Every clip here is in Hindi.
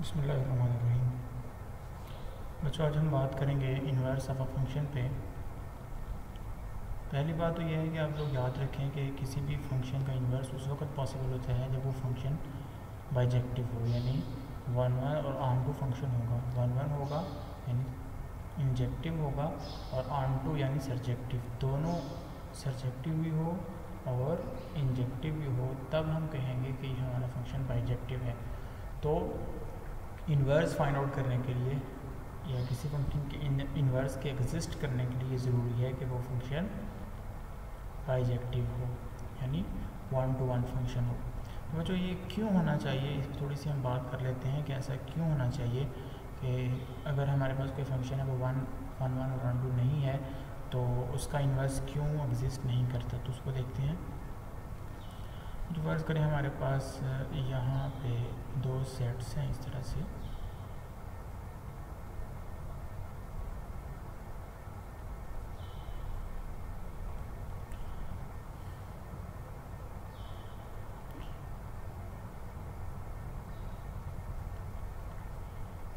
बिस्मिल्लाहिर्रहमानिर्रहीम। बच्चों, आज हम बात करेंगे इन्वर्स ऑफ अ फंक्शन पे। पहली बात तो यह है कि आप लोग याद रखें कि किसी भी फंक्शन का इन्वर्स उस वक्त पॉसिबल होता है जब वो फंक्शन बाइजेक्टिव हो, यानी वन वन और ऑन टू फंक्शन होगा। वन वन होगा यानी इंजेक्टिव होगा, और ऑन टू यानी सर्जेक्टिव। दोनों सर्जेक्टिव भी हो और इंजेक्टिव भी हो, तब हम कहेंगे कि हमारा फंक्शन बाइजेक्टिव है। तो इन्वर्स फाइंड आउट करने के लिए या किसी फंक्शन के इन्वर्स के एग्जिस्ट करने के लिए ज़रूरी है कि वो फंक्शन बाइजेक्टिव हो, यानी वन टू वन फंक्शन हो। तो बच्चों, ये क्यों होना चाहिए, थोड़ी सी हम बात कर लेते हैं कि ऐसा क्यों होना चाहिए कि अगर हमारे पास कोई फंक्शन है वो वन वन वन और वन टू नहीं है तो उसका इन्वर्स क्यों एग्जिस्ट नहीं करता। तो उसको देखते हैं। तो फर्ज करें हमारे पास यहाँ पे दो सेट्स हैं इस तरह से।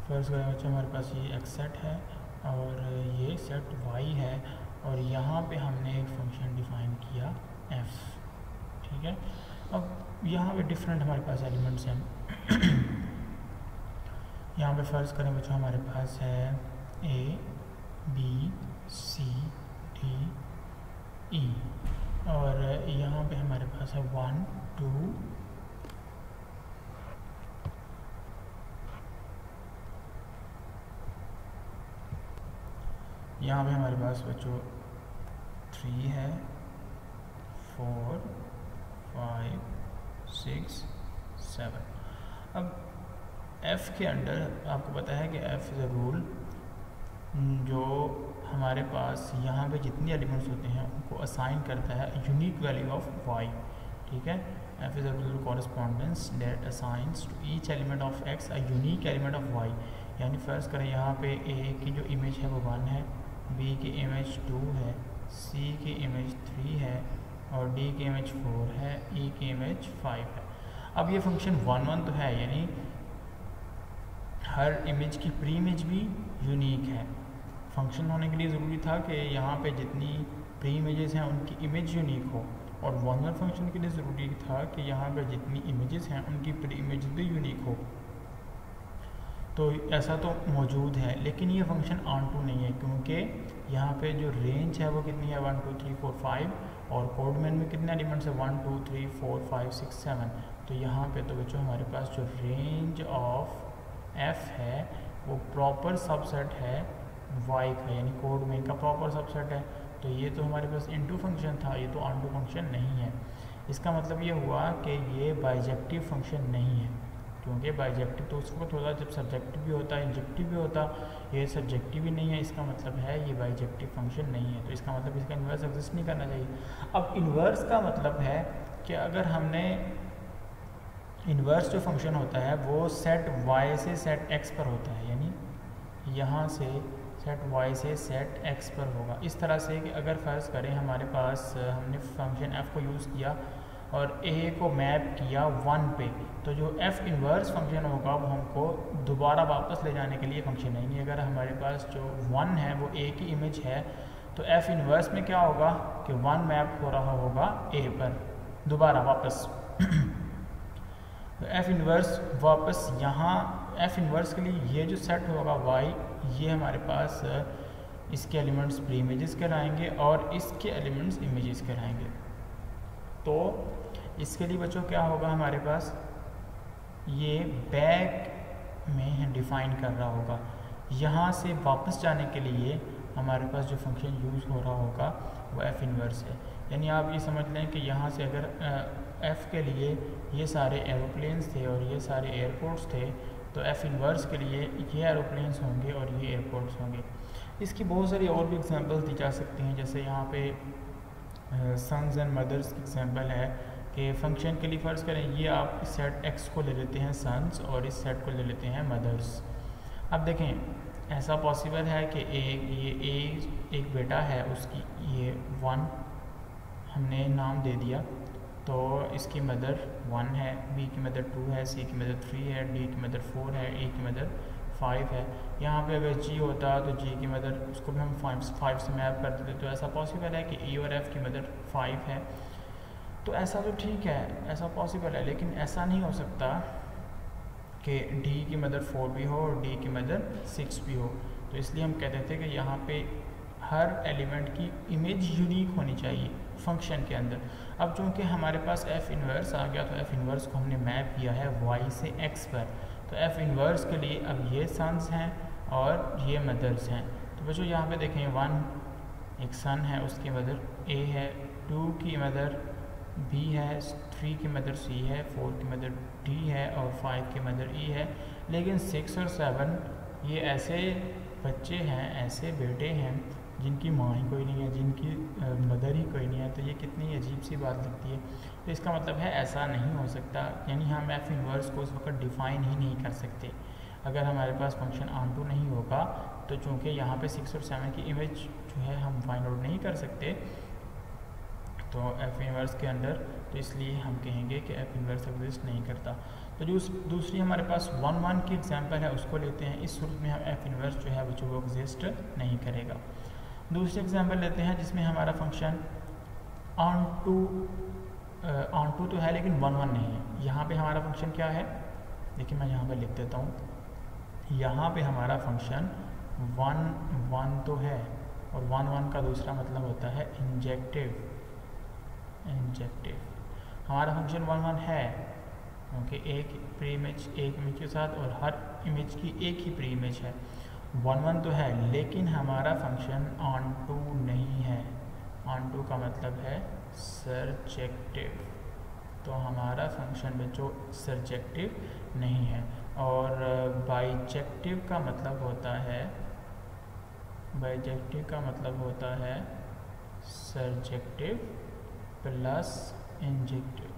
फर्ज करें बच्चों हमारे पास ये एक सेट है और ये सेट वाई है, और यहाँ पे हमने एक फंक्शन डिफाइन किया एफ। ठीक है। अब यहाँ पे डिफरेंट हमारे पास एलिमेंट्स हैं। यहाँ पे फ़र्ज़ करें बच्चों हमारे पास है A B C D E, और यहाँ पे हमारे पास है 1 2 यहाँ पे हमारे पास बच्चों 3 है, 4 5 6 7। अब f के अंडर आपको पता है कि f इज़ अ रूल जो हमारे पास यहाँ पे जितनी एलिमेंट्स होते हैं उनको असाइन करता है यूनिक वैल्यू ऑफ y। ठीक है। f is a rule correspondence that assigns to each element of x a unique element of y। यानी फ़र्ज़ करें यहाँ पे a की जो इमेज है वो 1 है, b की इमेज 2 है, c की इमेज 3 है, और d की इमेज 4 है, e की इमेज 5 है। अब ये फंक्शन 1 1 तो है, यानी हर इमेज की प्री इमेज भी यूनिक है। फंक्शन होने के लिए ज़रूरी था कि यहाँ पे जितनी प्री इमेजेस हैं उनकी इमेज यूनिक हो, और वन वन फंक्शन के लिए ज़रूरी था कि यहाँ पे जितनी इमेजेस हैं उनकी प्री इमेज भी यूनिक हो। तो ऐसा तो मौजूद है, लेकिन ये फंक्शन ऑन टू नहीं है, क्योंकि यहाँ पे जो रेंज है वो कितनी है 1 2 3 4 5, और कोडमैन में कितने एलिमेंट्स है 1 2 3 4 5 6 7। तो यहाँ पे तो बच्चों हमारे पास जो रेंज ऑफ f है वो प्रॉपर सबसेट है y का, यानी कोडमैन का प्रॉपर सबसेट है। तो ये तो हमारे पास इनटू फंक्शन था, ये तो ऑन टू फंक्शन नहीं है। इसका मतलब ये हुआ कि ये बाइजेक्टिव फंक्शन नहीं है, क्योंकि बाइजेक्टिव तो उस वक्त होता है जब सब्जेक्टिव भी होता है इंजेक्टिव भी होता, ये सब्जेक्टिव भी नहीं है। इसका मतलब है ये बाइजेक्टिव फंक्शन नहीं है, तो इसका मतलब इसका इन्वर्स एग्जिस्ट नहीं करना चाहिए। अब इन्वर्स का मतलब है कि अगर हमने इन्वर्स जो फंक्शन होता है वो सेट y से सेट x पर होता है, यानी यहाँ से सेट y से सेट x पर होगा। इस तरह से कि अगर फ़र्ज़ करें हमारे पास हमने फंक्शन f को यूज़ किया और a को मैप किया 1 पे, तो जो f इन्वर्स फंक्शन होगा वो हमको दोबारा वापस ले जाने के लिए फंक्शन है। नहीं, अगर हमारे पास जो 1 है वो a की इमेज है तो f इन्वर्स में क्या होगा कि 1 मैप हो रहा होगा a पर दोबारा वापस। तो f इन्वर्स वापस यहाँ f इन्वर्स के लिए ये जो सेट होगा y, ये हमारे पास इसके एलिमेंट्स प्री इमेजेस कहलाएंगे और इसके एलिमेंट्स इमेजेस कहलाएंगे। तो इसके लिए बच्चों क्या होगा, हमारे पास ये बैक में डिफ़ाइन कर रहा होगा। यहाँ से वापस जाने के लिए हमारे पास जो फंक्शन यूज़ हो रहा होगा वो f इन्वर्स है। यानी आप ये समझ लें कि यहाँ से अगर f के लिए ये सारे एरोप्लेन्स थे और ये सारे एयरपोर्ट्स थे, तो f इन्वर्स के लिए ये एरोप्लेन्स होंगे और ये एयरपोर्ट्स होंगे। इसकी बहुत सारी और भी एग्जांपल्स दी जा सकती हैं, जैसे यहाँ पे सन्स एंड मदर्स की एग्जांपल है कि फ़ंक्शन के लिए फ़र्ज़ करें ये आप इस सेट x को ले लेते हैं सन्स और इस सेट को ले लेते हैं मदर्स। अब देखें ऐसा पॉसिबल है कि एक बेटा है, उसकी ये 1 हमने नाम दे दिया, तो इसकी मदर 1 है, बी की मदर 2 है, सी की मदर 3 है, डी की मदर 4 है, ए की मदर 5 है। यहाँ पे अगर जी होता तो जी की मदर उसको भी हम 5 से मैप कर देते, तो ऐसा पॉसिबल है कि ई और एफ की मदर 5 है। तो ऐसा तो ठीक है, ऐसा पॉसिबल है, लेकिन ऐसा नहीं हो सकता कि डी की मदर 4 भी हो और डी की मदर 6 भी हो। तो इसलिए हम कहते थे कि यहाँ पे हर एलिमेंट की इमेज यूनिक होनी चाहिए फंक्शन के अंदर। अब चूँकि हमारे पास एफ़ इन्वर्स आ गया, तो एफ़ इन्वर्स को हमने मैप किया है वाई से एक्स पर। तो एफ़ इन्वर्स के लिए अब ये सन्स हैं और ये मदर्स हैं। तो बच्चों यहाँ पे देखें 1 एक सन है, उसकी मदर ए है, 2 की मदर बी है, 3 की मदर सी है, 4 की मदर डी है और 5 की मदर ई है। लेकिन 6 और 7 ये ऐसे बच्चे हैं, ऐसे बेटे हैं जिनकी माँ ही कोई नहीं है, जिनकी मदर ही कोई नहीं है। तो ये कितनी अजीब सी बात लगती है। तो इसका मतलब है ऐसा नहीं हो सकता, यानी हम एफ इन्वर्स को उस वक्त डिफ़ाइन ही नहीं कर सकते अगर हमारे पास फंक्शन ऑन टू नहीं होगा। तो चूँकि यहाँ पे 6 और 7 की इमेज जो है हम फाइंड आउट नहीं कर सकते तो एफ इन्वर्स के अंदर, तो इसलिए हम कहेंगे कि एफ इन्वर्स एग्जिस्ट नहीं करता। तो जो दूसरी हमारे पास 1 1 की एग्जांपल है उसको लेते हैं। इस सूरत में हम एफ इन्वर्स जो है बच्चों वो एग्जिस्ट नहीं करेगा। दूसरी एग्जांपल लेते हैं जिसमें हमारा फंक्शन ऑन टू तो है लेकिन 1 1 नहीं है। यहाँ पे हमारा फंक्शन क्या है, देखिए मैं यहाँ पर लिख देता हूँ। यहाँ पे हमारा फंक्शन 1 1 तो है और 1 1 का दूसरा मतलब होता है इंजेक्टिव। हमारा फंक्शन 1 1 है क्योंकि एक प्री इमेज एक इमेज के साथ और हर इमेज की एक ही प्री इमेज है। 1 1 तो है लेकिन हमारा फंक्शन ऑन टू नहीं है। ऑन टू का मतलब है सर्जेक्टिव। तो हमारा फंक्शन बच्चों सर्जेक्टिव नहीं है। और बाइजेक्टिव का मतलब होता है सर्जेक्टिव प्लस इंजेक्टिव।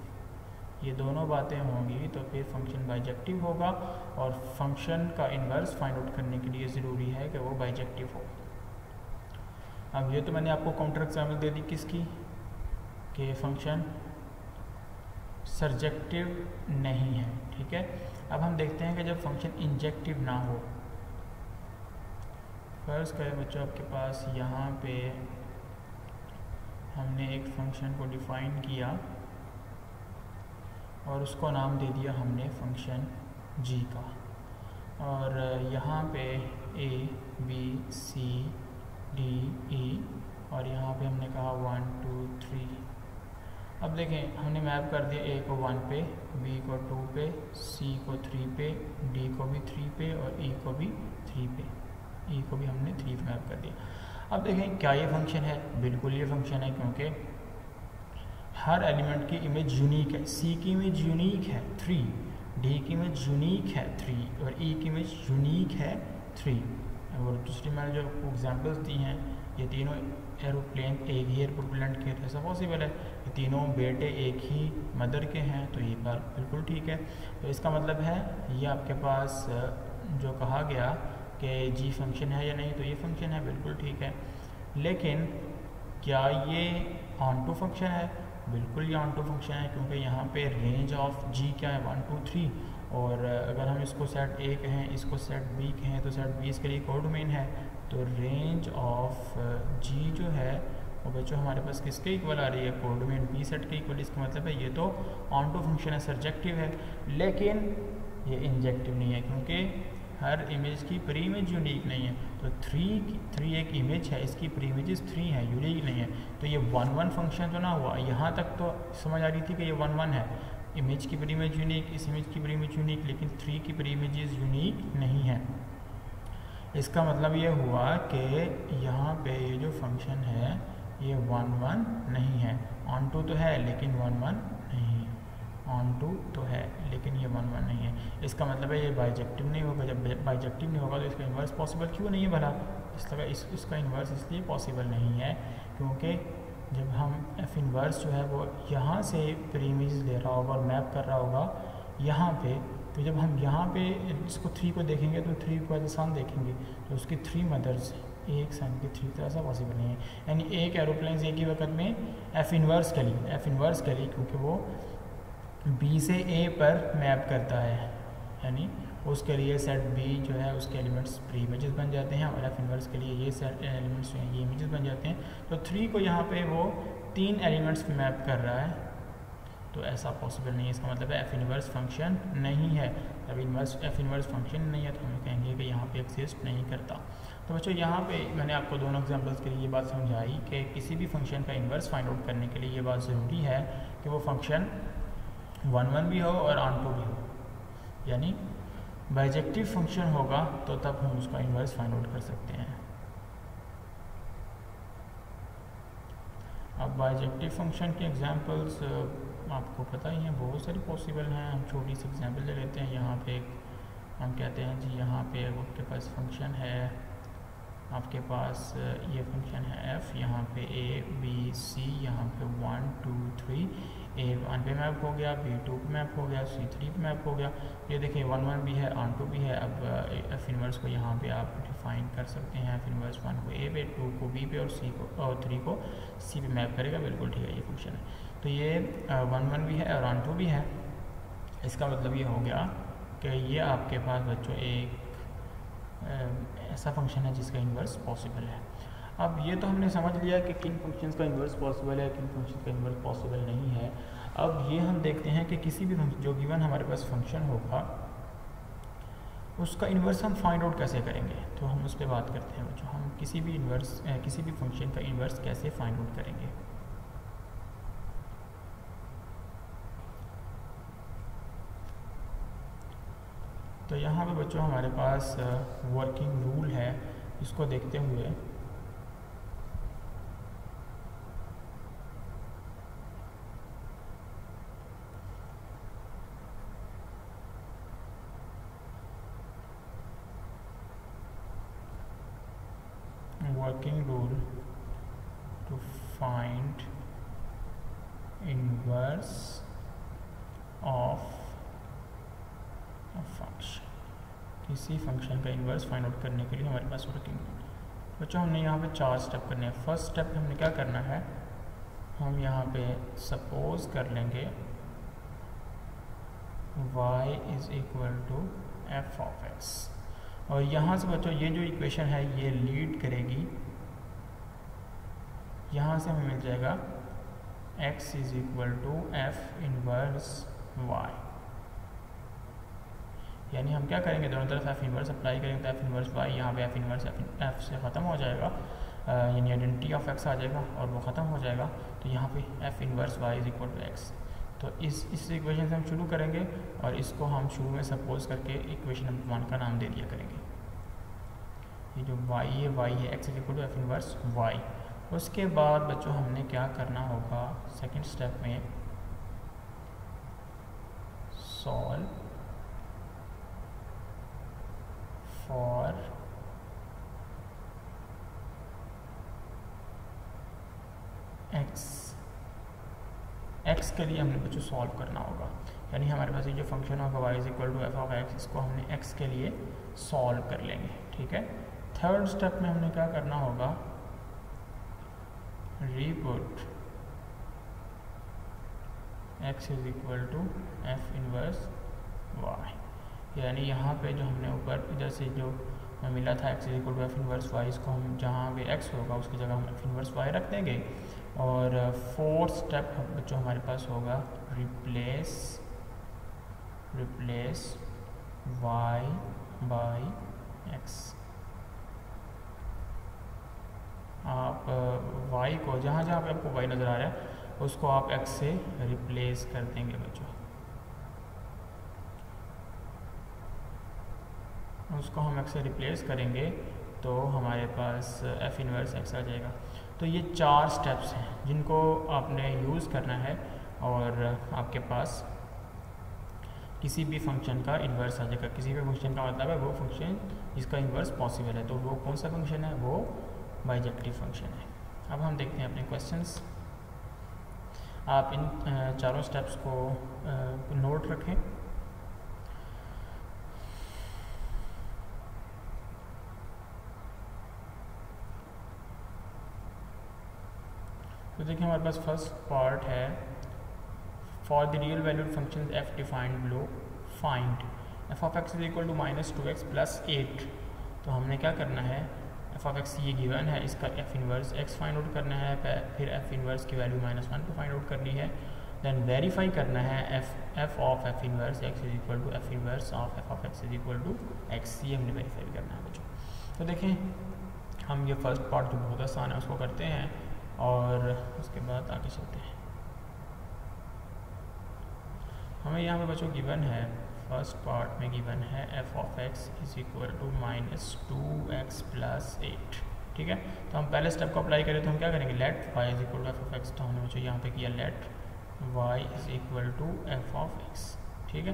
ये दोनों बातें होंगी तो फिर फंक्शन बाइजेक्टिव होगा और फंक्शन का इन्वर्स फाइंड आउट करने के लिए ज़रूरी है कि वो बाइजेक्टिव हो। अब ये तो मैंने आपको काउंटर एग्जाम्पल दे दी किसकी, कि फंक्शन सर्जेक्टिव नहीं है। ठीक है, अब हम देखते हैं कि जब फंक्शन इंजेक्टिव ना हो। फर्स्ट करें बच्चों आपके पास यहाँ पे हमने एक फंक्शन को डिफ़ाइन किया और उसको नाम दे दिया हमने फंक्शन g का, और यहाँ पे a b c d e और यहाँ पे हमने कहा 1 2 3। अब देखें हमने मैप कर दिया a को 1 पे, b को 2 पे, c को 3 पे, d को भी 3 पे और e को भी 3 पे, e को भी हमने 3 पे मैप कर दिया। अब देखें क्या ये फंक्शन है, बिल्कुल ये फंक्शन है क्योंकि हर एलिमेंट की इमेज यूनिक है। c की इमेज यूनिक है 3, d की इमेज यूनिक है 3 और e की इमेज यूनिक है 3। और दूसरी मैंने जो एग्जांपल्स दी हैं ये तीनों एरोप्लेन एक ही एयरपोर्ट लैंड किए, तो ऐसा पॉसिबल है। ये तीनों बेटे एक ही मदर के हैं, तो ये बात बिल्कुल ठीक है। तो इसका मतलब है ये आपके पास जो कहा गया कि जी फंक्शन है या नहीं, तो ये फंक्शन है, बिल्कुल ठीक है। लेकिन क्या ये ऑन टू फंक्शन है, बिल्कुल ये ऑन टू फंक्शन है क्योंकि यहाँ पे रेंज ऑफ जी क्या है 1 2 3। और अगर हम इसको सेट ए कहें इसको सेट बी कहें तो सेट बी इसके लिए कोडोमेन है। तो रेंज ऑफ जी जो है वो बच्चों हमारे पास किसके इक्वल आ रही है, कोडोमेन बी सेट के इक्वल। इसका मतलब है ये तो ऑन टू फंक्शन है, सर्जेक्टिव है, लेकिन ये इंजेक्टिव नहीं है क्योंकि हर इमेज की प्री इमेज यूनिक नहीं है। तो 3 एक इमेज है, इसकी प्री इमेजेस 3 है, यूनिक नहीं है। तो ये 1 1 फंक्शन तो ना हुआ। यहाँ तक तो समझ आ रही थी कि ये 1 1 है, इमेज की प्री इमेज यूनिक, इस इमेज की प्री इमेज यूनिक, लेकिन 3 की प्री इमेजेस यूनिक नहीं है। इसका मतलब ये हुआ कि यहाँ पे ये जो फंक्शन है ये 1 1 नहीं है। ऑन टू तो है लेकिन 1 1 नहीं है, ऑन टू तो है लेकिन ये 1 1 नहीं है। इसका मतलब है ये बाइजेक्टिव नहीं होगा। जब बाइजेक्टिव नहीं होगा तो इसका इन्वर्स पॉसिबल क्यों नहीं है भला, इसका इन्वर्स इसलिए पॉसिबल नहीं है क्योंकि जब हम एफ इन्वर्स जो है वो यहाँ से प्रीमिज ले रहा होगा और मैप कर रहा होगा यहाँ पे, तो जब हम यहाँ पे इसको 3 को देखेंगे तो 3 को एज सन देखेंगे तो उसकी 3 मदर्स हैं। एक साइन के 3 तो ऐसा पॉसिबल नहीं है, यानी एक एरोप्लेन एक ही वक्त में एफ इन्वर्स के लिए क्योंकि वो बी से ए पर मैप करता है, यानी उसके लिए सेट बी जो है उसके एलिमेंट्स प्री इमेजेस बन जाते हैं और एफ इन्वर्स के लिए ये सेट एलिमेंट्स जो हैं ये इमेजेस बन जाते हैं। तो 3 को यहाँ पे वो 3 एलिमेंट्स पे मैप कर रहा है, तो ऐसा पॉसिबल नहीं है। इसका मतलब है एफ इन्वर्स फंक्शन नहीं है। जब एफ इन्वर्स फंक्शन नहीं है तो हम कहेंगे कि यहाँ पे एक्सिस्ट नहीं करता। तो बच्चों यहाँ पे मैंने आपको दोनों एग्जांपल्स के लिए ये बात समझाई कि किसी भी फंक्शन का इन्वर्स फाइंड आउट करने के लिए ये बात ज़रूरी है कि वो फंक्शन 1 भी हो और ऑन-टू भी हो, यानी बाइजेक्टिव फंक्शन होगा तो तब हम उसका इन्वर्स फाइंड आउट कर सकते हैं। अब बाइजेक्टिव फंक्शन के एग्जांपल्स आपको पता ही हैं, बहुत सारी पॉसिबल हैं। हम छोटी सी एग्जांपल ले लेते हैं। यहाँ पे हम कहते हैं जी यहाँ पे आपके पास फंक्शन है, आपके पास ये फंक्शन है f, यहाँ पे a b c, यहाँ पे 1 2 3, a 1 पे मैप हो गया, b 2 पे मैप हो गया, c 3 पे मैप हो गया। ये देखिए 1 1 भी है, ऑन 2 भी है। अब f इन्वर्स को यहाँ पे आप डिफाइन कर सकते हैं। f इन्वर्स 1 को a पे, 2 को b पे और c को और 3 को c पे मैप करेगा। बिल्कुल ठीक है, ये फंक्शन है। तो ये 1 1 भी है और ऑन 2 भी है। इसका मतलब ये हो गया कि ये आपके पास बच्चों एक ऐसा फंक्शन है जिसका इन्वर्स पॉसिबल है। अब ये तो हमने समझ लिया कि किन फंक्शंस का इन्वर्स पॉसिबल है, किन फंक्शन का इन्वर्स पॉसिबल नहीं है। अब ये हम देखते हैं कि किसी भी जो गिवन हमारे पास फंक्शन होगा उसका इन्वर्स हम फाइंड आउट कैसे करेंगे। तो हम उस पर बात करते हैं बच्चों। हम किसी भी फंक्शन का इन्वर्स कैसे फाइंड आउट करेंगे। तो यहाँ पे बच्चों हमारे पास वर्किंग रूल है, इसको देखते हुए working rule to find inverse of a function। किसी फंक्शन का इन्वर्स फाइंड आउट करने के लिए हमारे पास वर्किंग रूल बच्चों हमने यहाँ पे 4 स्टेप करने हैं। फर्स्ट स्टेप हमने क्या करना है, हम यहाँ पे सपोज कर लेंगे y is equal to f of x, और यहाँ से बच्चों ये जो इक्वेशन है ये लीड करेगी, यहाँ से हमें मिल जाएगा x is equal to f inverse y। यानी हम क्या करेंगे, दोनों तरफ एफ इनवर्स अप्लाई करेंगे तो एफ इनवर्स y, यहाँ पे एफ इनवर्स एफ से ख़त्म हो जाएगा, यानी आइडेंटिटी ऑफ x आ जाएगा और वो ख़त्म हो जाएगा। तो यहाँ पे f inverse y is equal to x. तो इस इक्वेशन से हम शुरू करेंगे और इसको हम शुरू में सपोज करके इक्वेशन नंबर 1 का नाम दे दिया करेंगे। ये जो y है x is equal to f inverse y। उसके बाद बच्चों हमने क्या करना होगा, सेकंड स्टेप में सॉल्व फॉर x के लिए हमने बच्चों सॉल्व करना होगा। यानी हमारे पास ये जो फंक्शन होगा y is equal to f of x, इसको हमने x के लिए सॉल्व कर लेंगे। ठीक है, थर्ड स्टेप में हमने क्या करना होगा, reput x is equal to f inverse y। यानी यहाँ पे जो हमने ऊपर इधर से जो मिला था x is equal to f inverse y, इसको हम जहाँ भी x होगा उसकी जगह हम एफ इनवर्स y रख देंगे। और फोर्थ स्टेप जो हमारे पास होगा, रिप्लेस y बाई x। आप y को जहाँ जहाँ पे आपको y नज़र आ रहा है उसको आप x से रिप्लेस कर देंगे बच्चों, उसको हम x से रिप्लेस करेंगे तो हमारे पास f इनवर्स x आ जाएगा। तो ये 4 स्टेप्स हैं जिनको आपने यूज़ करना है और आपके पास किसी भी फंक्शन का इन्वर्स आ जाएगा। किसी भी फंक्शन का मतलब है वो फंक्शन जिसका इन्वर्स पॉसिबल है। तो वो कौन सा फंक्शन है, वो बाइजेक्टिव फंक्शन है। अब हम देखते हैं अपने क्वेश्चंस। आप इन चारों स्टेप्स को नोट रखें। देखिए हमारे पास फर्स्ट पार्ट है, for the real valued function f defined below find f of x is equal to -2x + 8। तो हमने क्या करना है, एफ ऑफ एक्स ये गिवन है, इसका f inverse x find out करना है, फिर एफ इनवर्स की वैल्यू -1 को फाइंड आउट करनी है, देन वेरीफाई करना है f of f inverse x is equal to f inverse of f of x is equal to x. ये हमने वेरीफाई करना है बच्चों। तो देखें हम ये फर्स्ट पार्ट जो बहुत आसान है उसको करते हैं और उसके बाद आगे चलते हैं। हमें यहाँ पे बच्चों गिवन है, फर्स्ट पार्ट में गिवन है f of x is equal to -2x + 8। ठीक है, तो हम पहले स्टेप को अप्लाई करें तो हम क्या करेंगे, let y is equal to f of x. तो हमने बच्चों यहाँ पे किया let y is equal to f of x. ठीक है,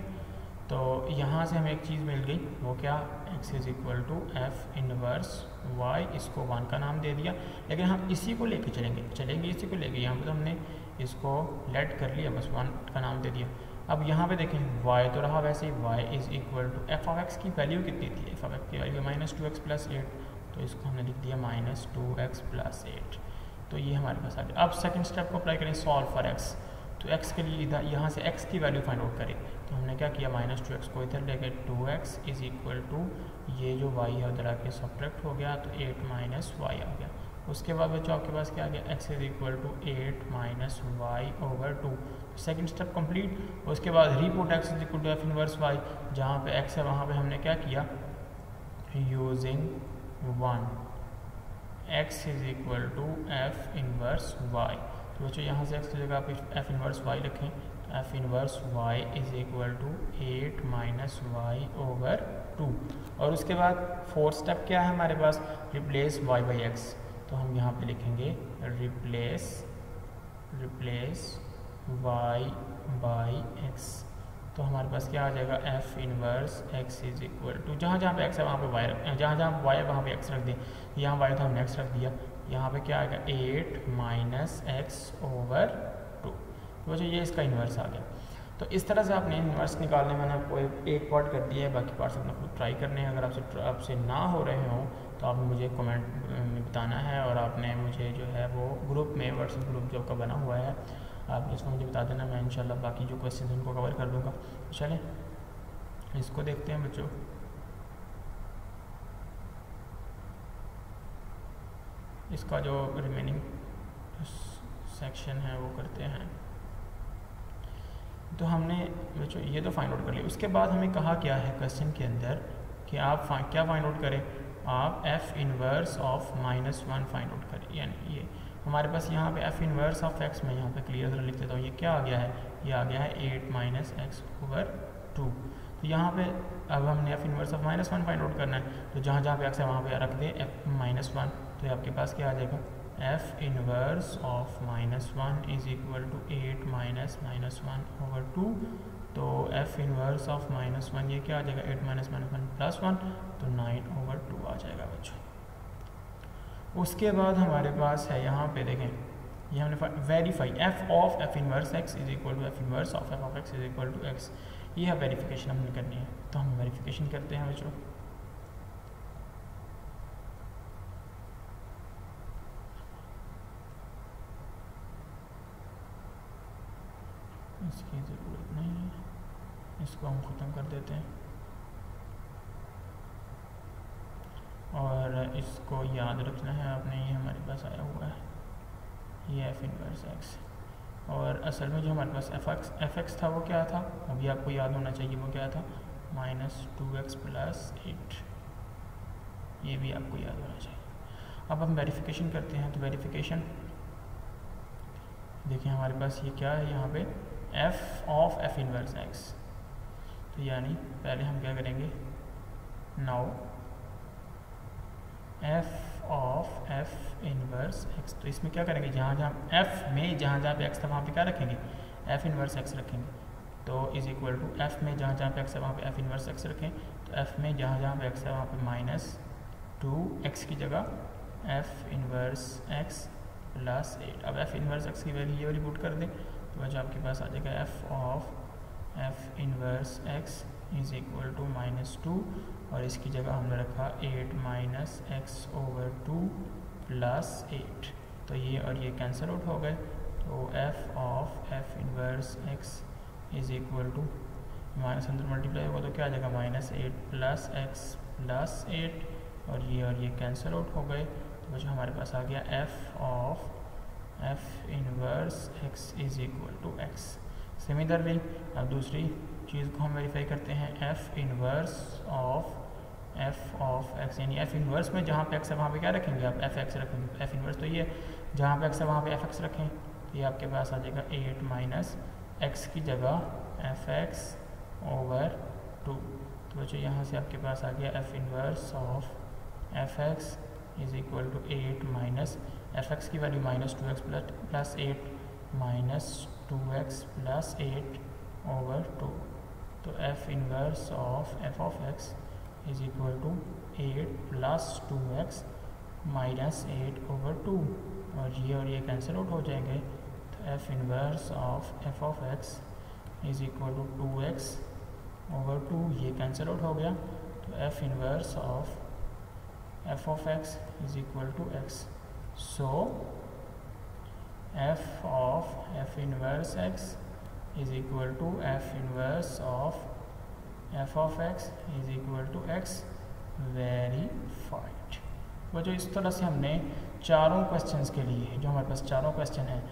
तो यहाँ से हमें एक चीज़ मिल गई, वो क्या, x is equal to f inverse y, इसको 1 का नाम दे दिया, लेकिन हम इसी को लेके चलेंगे इसी को लेके। यहाँ पे तो हमने इसको लेट कर लिया, बस 1 का नाम दे दिया। अब यहाँ पे देखें y तो रहा वैसे ही, y is equal to f of x की वैल्यू कितनी थी, एफ ऑफ एक्स की वैल्यू -2x + 8, तो इसको हमने लिख दिया -2x + 8। तो ये हमारे पास आ गया। अब सेकंड स्टेप को अप्लाई करें, सॉल्व फॉर x। तो x के लिए इधर यहाँ से x की वैल्यू फाइंड आउट करें, तो हमने क्या किया, -2x को इधर लेके 2x इज इक्वल टू ये जो y है उधर आके सब्ट्रैक्ट हो गया, तो 8 - y आ गया। उसके बाद बच्चों आपके पास क्या आ गया, x is equal to 8 - y/2। Second step complete. उसके बाद reput x is equal to f inverse y, जहाँ पे x है वहाँ पे हमने क्या किया, using 1 x is equal to f inverse y। तो बच्चों यहाँ से x की जगह आप एफ इनवर्स y रखें, f inverse y is equal to 8 - y/2। और उसके बाद फोर्थ स्टेप क्या है हमारे पास, रिप्लेस y/x। तो हम यहाँ पे लिखेंगे रिप्लेस y/x। तो हमारे पास क्या आ जाएगा, f inverse x is equal to, जहाँ जहाँ पे x है वहाँ पे y रख, जहाँ जहाँ y है वहाँ पे x रख दें। यहाँ y था हमने x रख दिया, यहाँ पे क्या आएगा 8 - x/2। तो बच्चों ये इसका इन्वर्स आ गया। तो इस तरह से आपने इन्वर्स निकालने में आपको एक पार्ट कर दिया है, बाकी पार्ट्स अपना खुद ट्राई करने हैं। अगर आपसे ना हो रहे हों तो आपने मुझे कमेंट में बताना है, और आपने मुझे जो है वो ग्रुप में, व्हाट्सएप ग्रुप जो आपका बना हुआ है, आप इसको मुझे बता देना, मैं इंशाल्लाह बाकी जो क्वेश्चन उनको कवर कर दूँगा। चलें इसको देखते हैं बच्चों। इसका जो रिमेनिंग सेक्शन है वो करते हैं। तो हमने बच्चों ये तो फाइंड आउट कर लिया। उसके बाद हमें कहा क्या है क्वेश्चन के अंदर कि आप क्या फाइंड आउट करें, आप f inverse of -1 find out करें। यानी ये हमारे पास यहाँ पे एफ इनवर्स ऑफ एक्स, मैं यहाँ पे क्लियर तरह लिख देता हूँ, ये क्या आ गया है, ये आ गया है 8 - x/2। तो यहाँ पे अब हमने F inverse of -1 find out करना है, तो जहाँ जहाँ पे एक्स है वहाँ पे रख दें एफ -1। तो आपके पास क्या आ जाएगा, f inverse of -1 is equal to 8 - -1/2। तो एफ इनवर्स ऑफ -1 ये क्या आ जाएगा, 8 - -1 + 1, तो 9/2 आ जाएगा बच्चों। उसके बाद हमारे पास है यहाँ पे देखें, ये हमने verify f of f inverse x is equal to f inverse of f of x is equal to x. ये है वेरिफिकेशन हमने करनी है, तो हम वेरिफिकेशन करते हैं बच्चों। इसकी ज़रूरत नहीं है, इसको हम ख़त्म कर देते हैं और इसको याद रखना है आपने, ये हमारे पास आया हुआ है, ये एफ इनवर्स एक्स। और असल में जो हमारे पास एफ एक्स था वो क्या था, अभी आपको याद होना चाहिए वो क्या था, -2x + 8। ये भी आपको याद होना चाहिए। अब हम वेरिफिकेशन करते हैं। तो वेरिफिकेशन देखिए हमारे पास ये क्या है, यहाँ पे F of f inverse x. तो यानी पहले हम क्या करेंगे, now F of f inverse x. तो इसमें क्या करेंगे, जहाँ जहाँ एफ में जहाँ जहाँ पे एक्स था वहाँ पे क्या रखेंगे, एफ इनवर्स एक्स रखेंगे। तो इज इक्वल टू एफ में जहाँ जहाँ पे एक्स है वहाँ पे एफ इनवर्स एक्स रखें। तो एफ में जहाँ जहाँ पे एक्स है वहाँ पे -2x की जगह एफ इनवर्स एक्स + 8। अब एफ इनवर्स एक्स की वैल्यू ये वाली पुट कर दें, तो बच्चों आपके पास आ जाएगा f of f inverse x is equal to -2, और इसकी जगह हमने रखा 8 - x/2 + 8। तो ये और ये कैंसिल आउट हो गए। तो f of f inverse x is equal to minus अंदर मल्टीप्लाई होगा तो क्या आ जाएगा -8 प्लस एक्स प्लस 8 और ये कैंसिल आउट हो गए। तो जो हमारे पास आ गया f of f inverse x is equal to x. Similarly अब दूसरी चीज़ को हम वेरीफाई करते हैं, एफ इनवर्स ऑफ एक्स, यानी एफ इनवर्स में जहाँ पे एक्स है वहाँ पे क्या रखेंगे आप, एफ एक्स रखेंगे। एफ इनवर्स तो ये जहाँ पे एक्स है वहाँ पे एफ एक्स रखें, तो ये आपके पास आ जाएगा 8 माइनस एक्स की जगह एफ एक्स ओवर 2। तो बच्चों यहाँ से आपके पास आ गया f inverse of f x is equal to 8 minus f x की value -2x plus 8 minus 2x plus 8 over 2। तो f inverse of f of x is equal to 8 plus 2x minus 8 over 2 और ये कैंसिल आउट हो जाएंगे। तो f inverse of f of x is equal to 2x over 2, ये कैंसिल आउट हो गया। तो f inverse of f of x is equal to x. So f of f inverse x is equal to f inverse of f of x is equal to x verified. वो जो इस तरह से हमने चारों क्वेश्चंस के लिए, जो हमारे पास चारों क्वेश्चन हैं,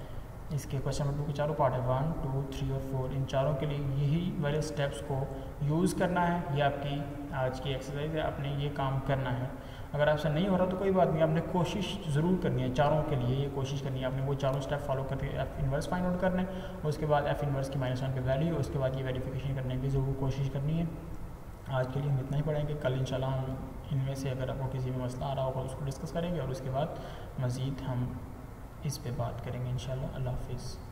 इसके क्वेश्चन नंबर 2 के चारों पार्ट है 1, 2, 3 और 4, इन चारों के लिए यही वाले स्टेप्स को यूज़ करना है। ये आपकी आज की एक्सरसाइज है, आपने ये काम करना है। अगर आपसे नहीं हो रहा तो कोई बात नहीं, आपने कोशिश ज़रूर करनी है, चारों के लिए ये कोशिश करनी है। आपने वो चारों स्टेप फॉलो करके एफ इनवर्स फाइंड आउट करना है, उसके बाद एफ इनवर्स की -1 की वैल्यू, उसके बाद ये वेरिफिकेशन करने की ज़रूर कोशिश करनी है। आज के लिए हम इतना ही पढ़ेंगे, कल इंशाल्लाह हम इनमें से अगर आपको किसी भी मसला आ रहा होगा उसको डिस्कस करेंगे और उसके बाद मज़ीद हम इस पे बात करेंगे इंशाल्लाह। अल्लाह हाफिज़।